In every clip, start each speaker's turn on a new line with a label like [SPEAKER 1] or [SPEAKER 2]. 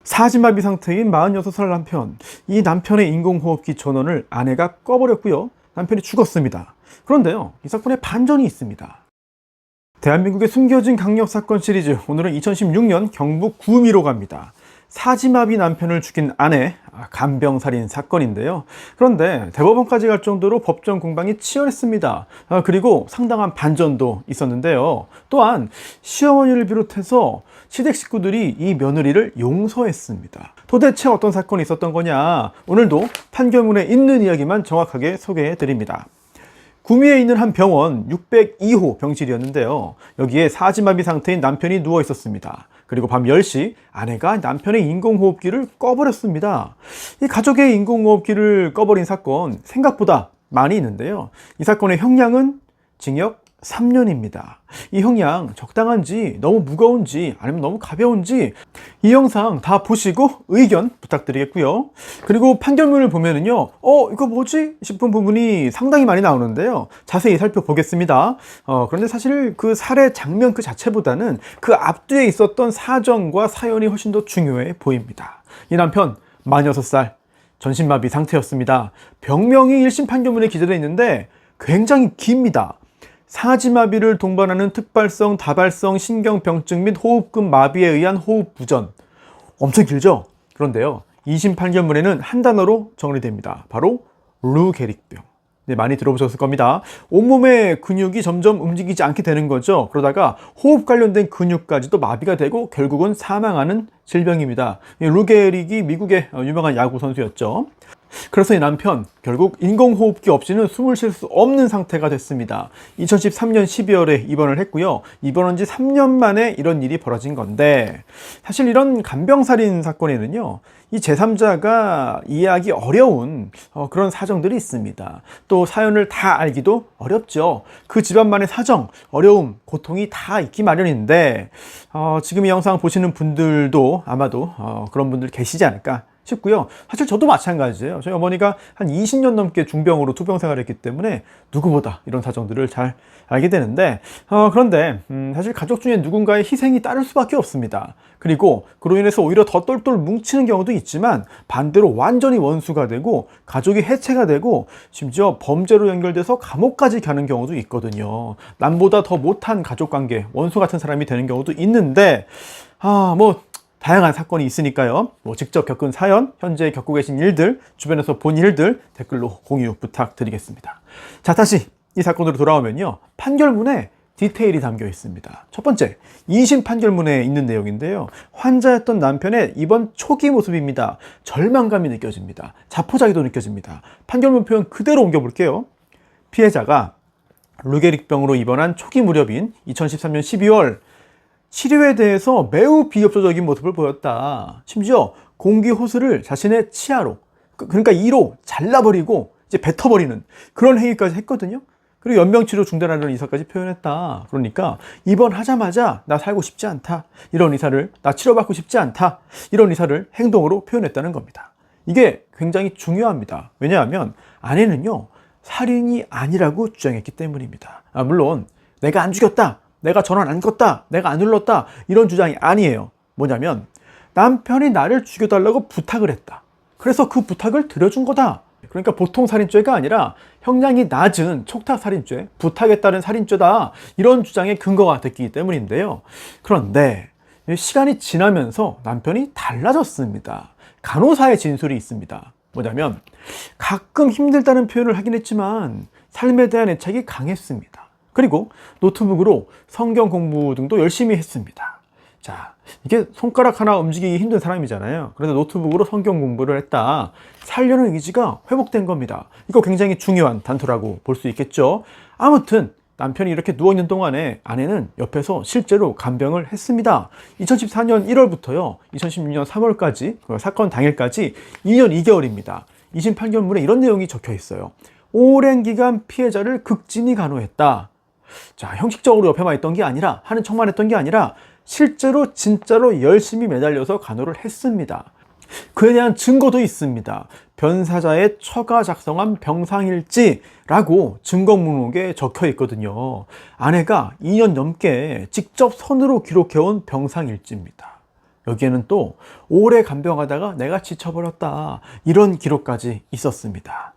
[SPEAKER 1] 사지마비 상태인 46살 남편. 이 남편의 인공호흡기 전원을 아내가 꺼버렸고요. 남편이 죽었습니다. 그런데요, 이 사건에 반전이 있습니다. 대한민국의 숨겨진 강력 사건 시리즈, 오늘은 2016년 경북 구미로 갑니다. 사지마비 남편을 죽인 아내, 간병살인 사건인데요. 그런데 대법원까지 갈 정도로 법정 공방이 치열했습니다. 그리고 상당한 반전도 있었는데요. 또한 시어머니를 비롯해서 시댁 식구들이 이 며느리를 용서했습니다. 도대체 어떤 사건이 있었던 거냐? 오늘도 판결문에 있는 이야기만 정확하게 소개해 드립니다. 구미에 있는 한 병원 602호 병실이었는데요. 여기에 사지마비 상태인 남편이 누워 있었습니다. 그리고 밤 10시 아내가 남편의 인공호흡기를 꺼버렸습니다. 이 가족의 인공호흡기를 꺼버린 사건 생각보다 많이 있는데요. 이 사건의 형량은 징역 3년입니다. 이 형량 적당한지, 너무 무거운지, 아니면 너무 가벼운지 이 영상 다 보시고 의견 부탁드리겠고요. 그리고 판결문을 보면은요, 이거 뭐지? 싶은 부분이 상당히 많이 나오는데요. 자세히 살펴보겠습니다. 그런데 사실 그 살해 장면 그 자체보다는 그 앞뒤에 있었던 사정과 사연이 훨씬 더 중요해 보입니다. 이 남편 46살 전신마비 상태였습니다. 병명이 1심 판결문에 기재되어 있는데 굉장히 깁니다. 사지마비를 동반하는 특발성, 다발성 신경병증 및 호흡근 마비에 의한 호흡 부전. 엄청 길죠? 그런데요, 2심 판결문에는 한 단어로 정리됩니다. 바로 루게릭병. 네, 많이 들어보셨을 겁니다. 온몸의 근육이 점점 움직이지 않게 되는 거죠. 그러다가 호흡 관련된 근육까지도 마비가 되고 결국은 사망하는 질병입니다. 루게릭이 미국의 유명한 야구 선수였죠. 그래서 이 남편 결국 인공호흡기 없이는 숨을 쉴 수 없는 상태가 됐습니다. 2013년 12월에 입원을 했고요. 입원한 지 3년 만에 이런 일이 벌어진 건데, 사실 이런 간병살인 사건에는요, 이 제3자가 이해하기 어려운 그런 사정들이 있습니다. 또 사연을 다 알기도 어렵죠. 그 집안만의 사정, 어려움, 고통이 다 있기 마련인데 지금 이 영상 보시는 분들도 아마도 그런 분들 계시지 않을까 싶고요. 사실 저도 마찬가지예요. 저희 어머니가 한 20년 넘게 중병으로 투병 생활을 했기 때문에 누구보다 이런 사정들을 잘 알게 되는데, 그런데 사실 가족 중에 누군가의 희생이 따를 수밖에 없습니다. 그리고 그로 인해서 오히려 더 똘똘 뭉치는 경우도 있지만, 반대로 완전히 원수가 되고 가족이 해체가 되고 심지어 범죄로 연결돼서 감옥까지 가는 경우도 있거든요. 남보다 더 못한 가족관계, 원수 같은 사람이 되는 경우도 있는데, 다양한 사건이 있으니까요. 직접 겪은 사연, 현재 겪고 계신 일들, 주변에서 본 일들 댓글로 공유 부탁드리겠습니다. 자, 다시 이 사건으로 돌아오면요, 판결문에 디테일이 담겨 있습니다. 첫 번째, 2심 판결문에 있는 내용인데요. 환자였던 남편의 입원 초기 모습입니다. 절망감이 느껴집니다. 자포자기도 느껴집니다. 판결문 표현 그대로 옮겨볼게요. 피해자가 루게릭병으로 입원한 초기 무렵인 2013년 12월 치료에 대해서 매우 비협조적인 모습을 보였다. 심지어 공기 호스를 자신의 치아로, 그러니까 이로 잘라버리고 이제 뱉어버리는 그런 행위까지 했거든요. 그리고 연명치료 중단하려는 의사까지 표현했다. 그러니까 입원하자마자 나 살고 싶지 않다, 이런 의사를, 나 치료받고 싶지 않다, 이런 의사를 행동으로 표현했다는 겁니다. 이게 굉장히 중요합니다. 왜냐하면 아내는요, 살인이 아니라고 주장했기 때문입니다. 물론 내가 안 죽였다, 내가 전원 안 껐다, 내가 안 눌렀다, 이런 주장이 아니에요. 뭐냐면 남편이 나를 죽여달라고 부탁을 했다. 그래서 그 부탁을 들어준 거다. 그러니까 보통 살인죄가 아니라 형량이 낮은 촉탁살인죄, 부탁에 따른 살인죄다, 이런 주장의 근거가 됐기 때문인데요. 그런데 시간이 지나면서 남편이 달라졌습니다. 간호사의 진술이 있습니다. 뭐냐면 가끔 힘들다는 표현을 하긴 했지만 삶에 대한 애착이 강했습니다. 그리고 노트북으로 성경 공부 등도 열심히 했습니다. 자, 이게 손가락 하나 움직이기 힘든 사람이잖아요. 그런데 노트북으로 성경 공부를 했다. 살려는 의지가 회복된 겁니다. 이거 굉장히 중요한 단서라고 볼 수 있겠죠. 아무튼 남편이 이렇게 누워있는 동안에 아내는 옆에서 실제로 간병을 했습니다. 2014년 1월부터요 2016년 3월까지, 사건 당일까지 2년 2개월입니다. 2심 판결문에 이런 내용이 적혀 있어요. 오랜 기간 피해자를 극진히 간호했다. 자, 형식적으로 옆에만 있던 게 아니라, 하는 척만 했던 게 아니라 실제로 진짜로 열심히 매달려서 간호를 했습니다. 그에 대한 증거도 있습니다. 변사자의 처가 작성한 병상일지라고 증거목록에 적혀 있거든요. 아내가 2년 넘게 직접 손으로 기록해온 병상일지입니다. 여기에는 또 오래 간병하다가 내가 지쳐버렸다, 이런 기록까지 있었습니다.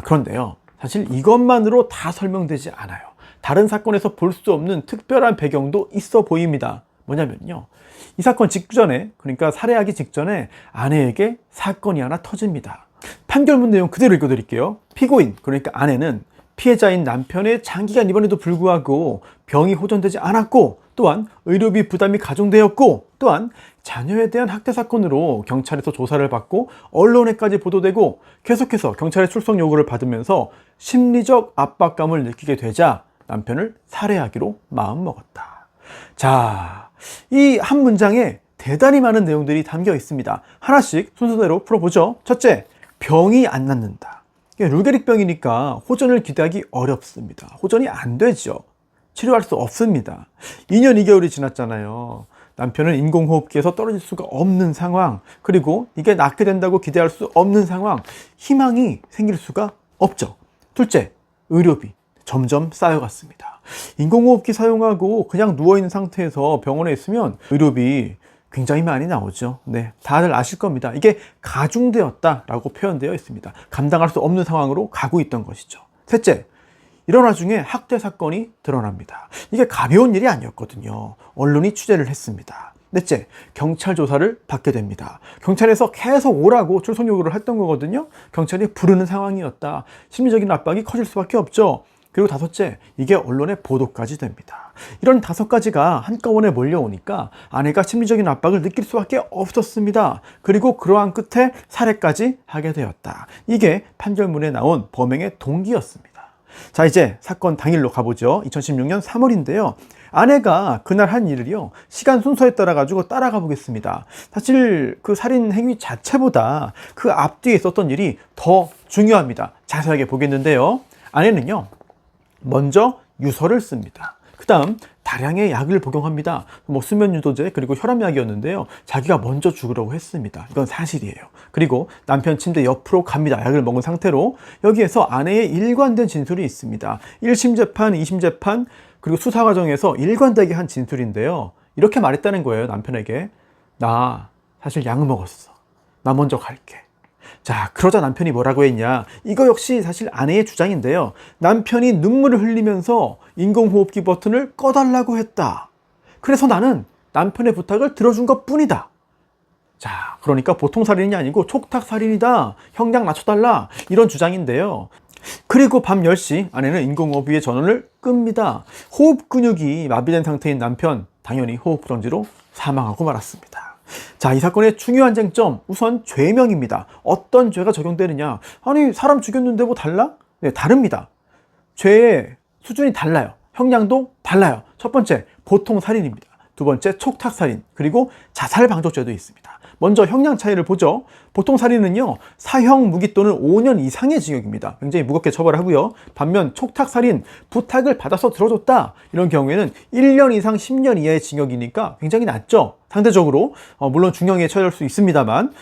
[SPEAKER 1] 그런데요, 사실 이것만으로 다 설명되지 않아요. 다른 사건에서 볼 수 없는 특별한 배경도 있어 보입니다. 뭐냐면요, 이 사건 직전에, 그러니까 살해하기 직전에 아내에게 사건이 하나 터집니다. 판결문 내용 그대로 읽어드릴게요. 피고인, 그러니까 아내는 피해자인 남편의 장기간 입원에도 불구하고 병이 호전되지 않았고, 또한 의료비 부담이 가중되었고, 또한 자녀에 대한 학대 사건으로 경찰에서 조사를 받고 언론에까지 보도되고 계속해서 경찰의 출석 요구를 받으면서 심리적 압박감을 느끼게 되자 남편을 살해하기로 마음먹었다. 자, 이 한 문장에 대단히 많은 내용들이 담겨 있습니다. 하나씩 순서대로 풀어보죠. 첫째, 병이 안 낫는다. 루게릭병이니까 호전을 기대하기 어렵습니다. 호전이 안 되죠. 치료할 수 없습니다. 2년 2개월이 지났잖아요. 남편은 인공호흡기에서 떨어질 수가 없는 상황, 그리고 이게 낫게 된다고 기대할 수 없는 상황, 희망이 생길 수가 없죠. 둘째, 의료비 점점 쌓여갔습니다. 인공호흡기 사용하고 그냥 누워있는 상태에서 병원에 있으면 의료비 굉장히 많이 나오죠. 네, 다들 아실 겁니다. 이게 가중되었다라고 표현되어 있습니다. 감당할 수 없는 상황으로 가고 있던 것이죠. 셋째, 이런 와중에 학대 사건이 드러납니다. 이게 가벼운 일이 아니었거든요. 언론이 취재를 했습니다. 넷째, 경찰 조사를 받게 됩니다. 경찰에서 계속 오라고 출석 요구를 했던 거거든요. 경찰이 부르는 상황이었다. 심리적인 압박이 커질 수밖에 없죠. 그리고 다섯째, 이게 언론의 보도까지 됩니다. 이런 5가지가 한꺼번에 몰려오니까 아내가 심리적인 압박을 느낄 수밖에 없었습니다. 그리고 그러한 끝에 살해까지 하게 되었다. 이게 판결문에 나온 범행의 동기였습니다. 자, 이제 사건 당일로 가보죠. 2016년 3월인데요. 아내가 그날 한 일을요, 시간 순서에 따라 가지고 따라가 보겠습니다. 사실 그 살인 행위 자체보다 그 앞뒤에 있었던 일이 더 중요합니다. 자세하게 보겠는데요. 아내는요, 먼저 유서를 씁니다. 그 다음 다량의 약을 복용합니다. 수면유도제, 그리고 혈압약이었는데요. 자기가 먼저 죽으려고 했습니다. 이건 사실이에요. 그리고 남편 침대 옆으로 갑니다. 약을 먹은 상태로. 여기에서 아내의 일관된 진술이 있습니다. 1심 재판, 2심 재판, 그리고 수사 과정에서 일관되게 한 진술인데요. 이렇게 말했다는 거예요. 남편에게. 나 사실 약 먹었어. 나 먼저 갈게. 자, 그러자 남편이 뭐라고 했냐. 이거 역시 사실 아내의 주장인데요. 남편이 눈물을 흘리면서 인공호흡기 버튼을 꺼달라고 했다. 그래서 나는 남편의 부탁을 들어준 것 뿐이다. 자, 그러니까 보통 살인이 아니고 촉탁살인이다. 형량 낮춰달라. 이런 주장인데요. 그리고 밤 10시 아내는 인공호흡기의 전원을 끕니다. 호흡 근육이 마비된 상태인 남편, 당연히 호흡부정지로 사망하고 말았습니다. 자, 이 사건의 중요한 쟁점, 우선 죄명입니다. 어떤 죄가 적용되느냐? 아니, 사람 죽였는데 뭐 달라? 네, 다릅니다. 죄의 수준이 달라요. 형량도 달라요. 첫 번째, 보통 살인입니다. 두 번째, 촉탁살인, 그리고 자살방조죄도 있습니다. 먼저 형량 차이를 보죠. 보통 살인은요, 사형 무기 또는 5년 이상의 징역입니다. 굉장히 무겁게 처벌하고요. 반면 촉탁살인, 부탁을 받아서 들어줬다, 이런 경우에는 1년 이상 10년 이하의 징역이니까 굉장히 낮죠. 상대적으로 물론 중형에 처할 수 있습니다만,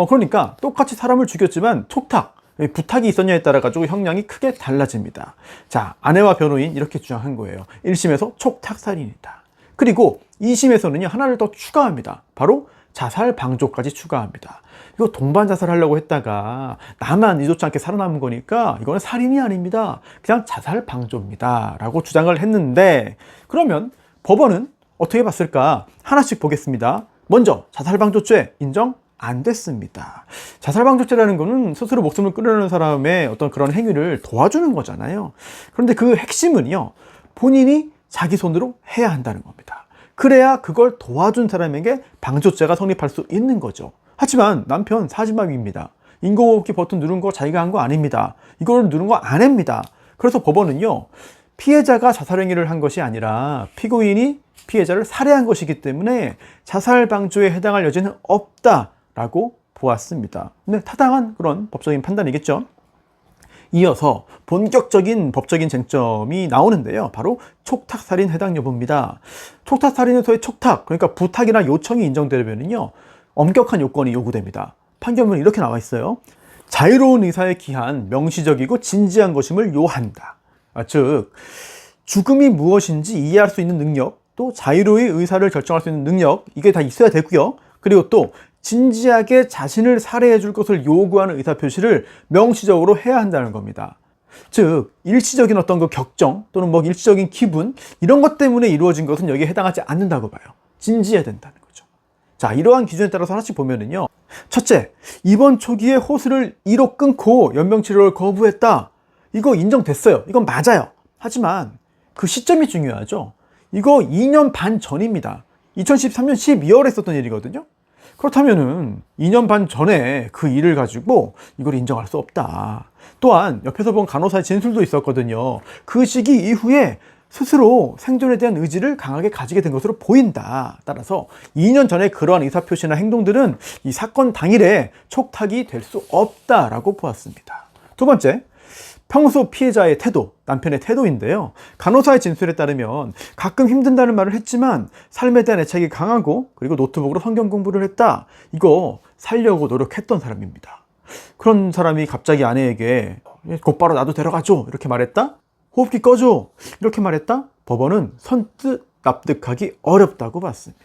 [SPEAKER 1] 그러니까 똑같이 사람을 죽였지만 촉탁, 부탁이 있었냐에 따라 가지고 형량이 크게 달라집니다. 자, 아내와 변호인 이렇게 주장한 거예요. 1심에서 촉탁살인이다. 그리고 2심에서는요, 하나를 더 추가합니다. 바로 자살 방조까지 추가합니다. 이거 동반 자살하려고 했다가 나만 의도치 않게 살아남은 거니까 이거는 살인이 아닙니다. 그냥 자살 방조입니다. 라고 주장을 했는데, 그러면 법원은 어떻게 봤을까? 하나씩 보겠습니다. 먼저 자살방조죄 인정 안 됐습니다. 자살방조죄라는 거는 스스로 목숨을 끊으려는 사람의 어떤 그런 행위를 도와주는 거잖아요. 그런데 그 핵심은요, 본인이 자기 손으로 해야 한다는 겁니다. 그래야 그걸 도와준 사람에게 방조죄가 성립할 수 있는 거죠. 하지만 남편 사지마비입니다. 인공호흡기 버튼 누른 거 자기가 한 거 아닙니다. 이걸 누른 거 아내입니다. 그래서 법원은요, 피해자가 자살행위를 한 것이 아니라 피고인이 피해자를 살해한 것이기 때문에 자살방조에 해당할 여지는 없다라고 보았습니다. 근데 타당한 그런 법적인 판단이겠죠. 이어서 본격적인 법적인 쟁점이 나오는데요. 바로 촉탁살인 해당 여부입니다. 촉탁살인에서의 촉탁, 그러니까 부탁이나 요청이 인정되려면요, 엄격한 요건이 요구됩니다. 판결문에 이렇게 나와 있어요. 자유로운 의사에 기한 명시적이고 진지한 것임을 요한다. 즉, 죽음이 무엇인지 이해할 수 있는 능력, 또 자유로이 의사를 결정할 수 있는 능력, 이게 다 있어야 되고요. 그리고 또 진지하게 자신을 살해해 줄 것을 요구하는 의사표시를 명시적으로 해야 한다는 겁니다. 즉 일시적인 어떤 그 격정 또는 뭐 일시적인 기분 이런 것 때문에 이루어진 것은 여기에 해당하지 않는다고 봐요. 진지해야 된다는 거죠. 자, 이러한 기준에 따라서 하나씩 보면은요. 첫째, 입원 초기에 호스를 1호 끊고 연명치료를 거부했다. 이거 인정됐어요. 이건 맞아요. 하지만 그 시점이 중요하죠. 이거 2년 반 전입니다. 2013년 12월에 있었던 일이거든요. 그렇다면은 2년 반 전에 그 일을 가지고 이걸 인정할 수 없다. 또한 옆에서 본 간호사의 진술도 있었거든요. 그 시기 이후에 스스로 생존에 대한 의지를 강하게 가지게 된 것으로 보인다. 따라서 2년 전에 그러한 의사표시나 행동들은 이 사건 당일에 촉탁이 될 수 없다라고 보았습니다. 두 번째, 평소 피해자의 태도, 남편의 태도인데요. 간호사의 진술에 따르면 가끔 힘든다는 말을 했지만 삶에 대한 애착이 강하고 그리고 노트북으로 성경 공부를 했다. 이거 살려고 노력했던 사람입니다. 그런 사람이 갑자기 아내에게 곧바로 나도 데려가줘 이렇게 말했다? 호흡기 꺼줘 이렇게 말했다? 법원은 선뜻 납득하기 어렵다고 봤습니다.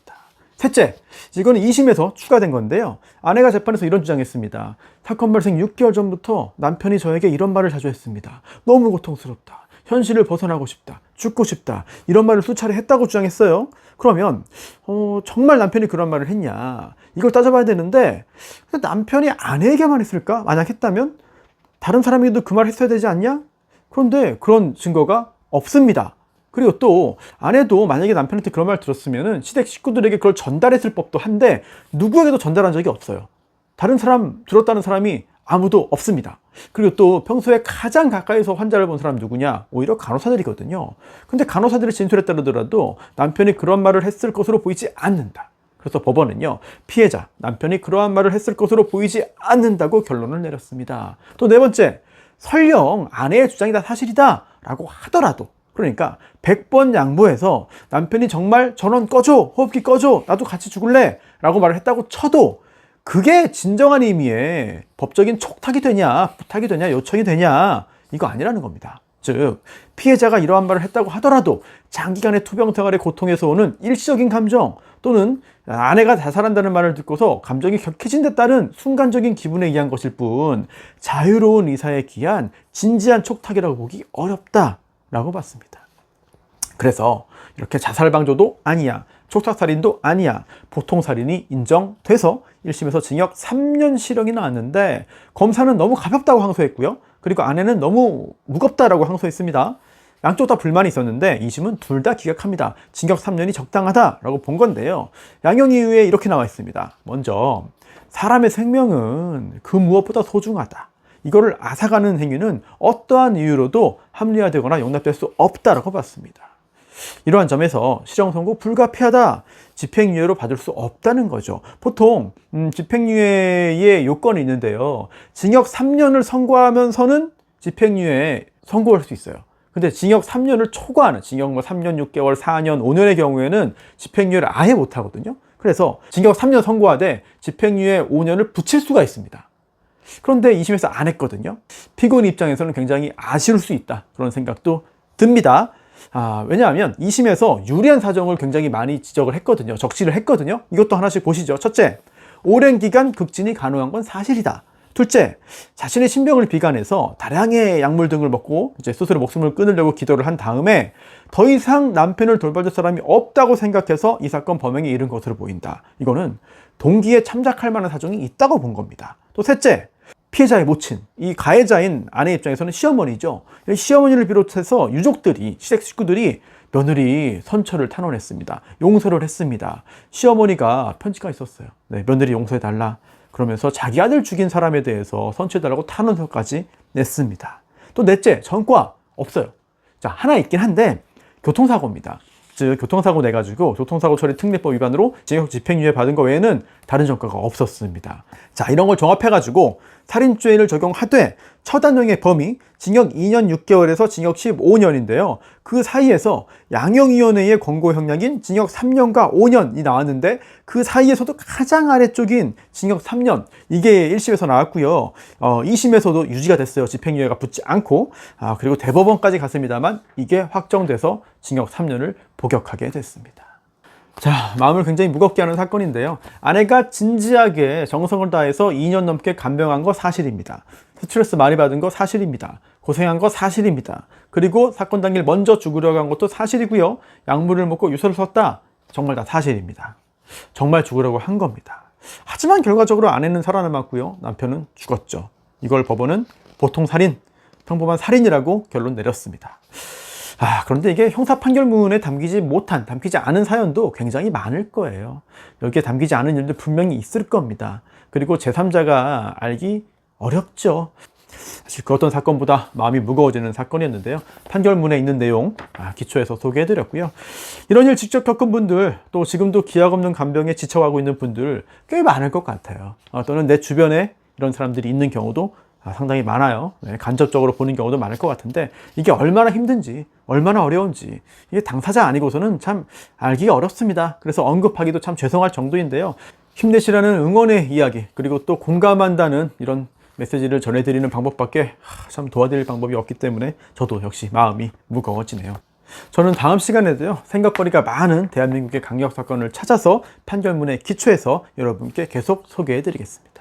[SPEAKER 1] 셋째, 이거는 2심에서 추가된 건데요. 아내가 재판에서 이런 주장했습니다. 사건 발생 6개월 전부터 남편이 저에게 이런 말을 자주 했습니다. 너무 고통스럽다. 현실을 벗어나고 싶다. 죽고 싶다. 이런 말을 수차례 했다고 주장했어요. 그러면 정말 남편이 그런 말을 했냐? 이걸 따져봐야 되는데 남편이 아내에게만 했을까? 만약 했다면 다른 사람에게도 그 말을 했어야 되지 않냐? 그런데 그런 증거가 없습니다. 그리고 또 아내도 만약에 남편한테 그런 말 들었으면 시댁 식구들에게 그걸 전달했을 법도 한데 누구에게도 전달한 적이 없어요. 다른 사람 들었다는 사람이 아무도 없습니다. 그리고 또 평소에 가장 가까이서 환자를 본 사람 누구냐? 오히려 간호사들이거든요. 근데 간호사들의 진술에 따르더라도 남편이 그런 말을 했을 것으로 보이지 않는다. 그래서 법원은요, 피해자, 남편이 그러한 말을 했을 것으로 보이지 않는다고 결론을 내렸습니다. 또 네 번째, 설령 아내의 주장이 다 사실이다 라고 하더라도, 그러니까 100번 양보해서 남편이 정말 전원 꺼줘, 호흡기 꺼줘, 나도 같이 죽을래 라고 말을 했다고 쳐도 그게 진정한 의미의 법적인 촉탁이 되냐, 부탁이 되냐, 요청이 되냐, 이거 아니라는 겁니다. 즉 피해자가 이러한 말을 했다고 하더라도 장기간의 투병 생활의 고통에서 오는 일시적인 감정 또는 아내가 자살한다는 말을 듣고서 감정이 격해진 데 따른 순간적인 기분에 의한 것일 뿐 자유로운 의사에 기한 진지한 촉탁이라고 보기 어렵다라고 봤습니다. 그래서 이렇게 자살방조도 아니야, 촉탁살인도 아니야, 보통살인이 인정돼서 1심에서 징역 3년 실형이 나왔는데 검사는 너무 가볍다고 항소했고요. 그리고 아내는 너무 무겁다라고 항소했습니다. 양쪽 다 불만이 있었는데 2심은 둘 다 기각합니다. 징역 3년이 적당하다라고 본 건데요. 양형 이유에 이렇게 나와 있습니다. 먼저 사람의 생명은 그 무엇보다 소중하다. 이거를 앗아가는 행위는 어떠한 이유로도 합리화되거나 용납될 수 없다라고 봤습니다. 이러한 점에서 실형 선고 불가피하다, 집행유예로 받을 수 없다는 거죠. 보통 집행유예의 요건이 있는데요. 징역 3년을 선고하면서는 집행유예에 선고할 수 있어요. 근데 징역 3년을 초과하는 징역 3년 6개월, 4년, 5년의 경우에는 집행유예를 아예 못 하거든요. 그래서 징역 3년 선고하되 집행유예 5년을 붙일 수가 있습니다. 그런데 2심에서 안 했거든요. 피고인 입장에서는 굉장히 아쉬울 수 있다, 그런 생각도 듭니다. 왜냐하면 2심에서 유리한 사정을 굉장히 많이 지적을 했거든요. 적시를 했거든요. 이것도 하나씩 보시죠. 첫째, 오랜 기간 극진이 가능한 건 사실이다. 둘째, 자신의 신병을 비관해서 다량의 약물 등을 먹고 이제 스스로 목숨을 끊으려고 기도를 한 다음에 더 이상 남편을 돌봐줄 사람이 없다고 생각해서 이 사건 범행에 이른 것으로 보인다. 이거는 동기에 참작할 만한 사정이 있다고 본 겁니다. 또 셋째, 피해자의 모친, 이 가해자인 아내 입장에서는 시어머니죠. 시어머니를 비롯해서 유족들이, 시댁 식구들이 며느리 선처를 탄원했습니다. 용서를 했습니다. 시어머니가 편지가 있었어요. 네, 며느리 용서해달라. 그러면서 자기 아들 죽인 사람에 대해서 선처해달라고 탄원서까지 냈습니다. 또 넷째, 전과 없어요. 자, 하나 있긴 한데 교통사고입니다. 즉 교통사고 내가지고 교통사고 처리 특례법 위반으로 징역 집행유예 받은 거 외에는 다른 전과가 없었습니다. 자, 이런 걸 종합해가지고 살인죄를 적용하되 처단형의 범위 징역 2년 6개월에서 징역 15년인데요. 그 사이에서 양형위원회의 권고 형량인 징역 3년과 5년이 나왔는데 그 사이에서도 가장 아래쪽인 징역 3년, 이게 1심에서 나왔고요. 2심에서도 유지가 됐어요. 집행유예가 붙지 않고. 그리고 대법원까지 갔습니다만 이게 확정돼서 징역 3년을 복역하게 됐습니다. 자, 마음을 굉장히 무겁게 하는 사건인데요. 아내가 진지하게 정성을 다해서 2년 넘게 간병한 거 사실입니다. 스트레스 많이 받은 거 사실입니다. 고생한 거 사실입니다. 그리고 사건 당일 먼저 죽으려고 한 것도 사실이고요. 약물을 먹고 유서를 썼다. 정말 다 사실입니다. 정말 죽으려고 한 겁니다. 하지만 결과적으로 아내는 살아남았고요. 남편은 죽었죠. 이걸 법원은 보통 살인, 평범한 살인이라고 결론 내렸습니다. 그런데 이게 형사 판결문에 담기지 않은 사연도 굉장히 많을 거예요. 여기에 담기지 않은 일도 분명히 있을 겁니다. 그리고 제3자가 알기 어렵죠. 사실 그 어떤 사건보다 마음이 무거워지는 사건이었는데요. 판결문에 있는 내용 기초해서 소개해드렸고요. 이런 일 직접 겪은 분들, 또 지금도 기약 없는 간병에 지쳐가고 있는 분들 꽤 많을 것 같아요. 또는 내 주변에 이런 사람들이 있는 경우도 상당히 많아요. 간접적으로 보는 경우도 많을 것 같은데, 이게 얼마나 힘든지, 얼마나 어려운지 이게 당사자 아니고서는 참 알기가 어렵습니다. 그래서 언급하기도 참 죄송할 정도인데요. 힘내시라는 응원의 이야기, 그리고 또 공감한다는 이런 메시지를 전해드리는 방법밖에 참 도와드릴 방법이 없기 때문에 저도 역시 마음이 무거워지네요. 저는 다음 시간에도요, 생각거리가 많은 대한민국의 강력 사건을 찾아서 판결문에 기초해서 여러분께 계속 소개해 드리겠습니다.